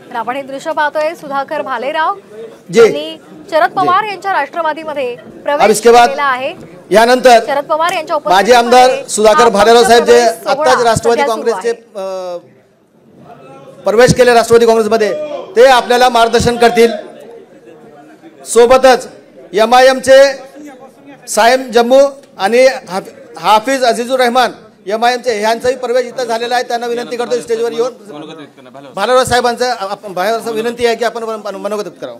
तर आपण हे दृश्य पाहतोय सुधाकर भालेराव जी यांनी शरद पवार यांच्या राष्ट्रवादीमध्ये प्रवेश इसके बाद केलेला आहे। यानंतर शरद पवार यांच्या माजी आमदार सुधाकर भालेराव साहेब जे आताच राष्ट्रवादी सध्या सुरू काँग्रेसचे आहे। प्रवेश केले राष्ट्रवादी काँग्रेसमध्ये, ते आपल्याला मार्गदर्शन करतील। सोबतच एमआयएमचे सायम जम्मू आणि हाफिज अजीजुर रहमान एमआयएमचे ह्यांचाही प्रवेश इथं झालेला आहे। त्यांना विनंती करतो स्टेजवर येऊन भालेराव साहेबांचं विनंती आहे की आपण मनोगत करावं।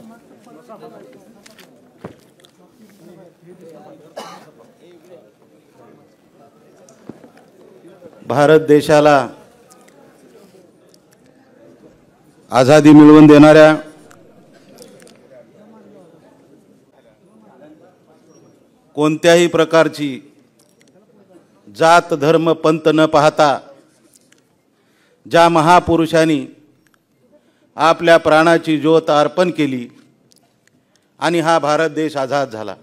भारत देशाला आझादी मिळवून देणाऱ्या कोणत्याही प्रकारची जात धर्म पंथ न पाहता ज्या महापुरुषांनी आपल्या प्राणाची ज्योत अर्पण केली आणि हा भारत देश आझाद झाला,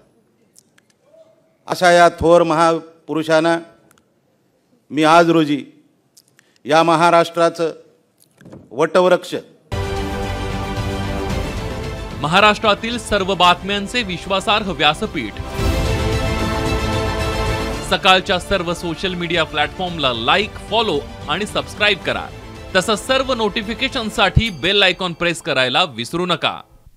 अशा या थोर महापुरुषांना मी आज रोजी या महाराष्ट्राचं वटवृक्ष, महाराष्ट्रातील सर्व बातम्यांचे विश्वासार्ह व्यासपीठ, सकाळच्या सर्व सोशल मीडिया प्लॅटफॉर्मला लाईक, फॉलो आणि सबस्क्राईब करा। तसंच सर्व नोटिफिकेशनसाठी बेल आयकॉन प्रेस करायला विसरू नका।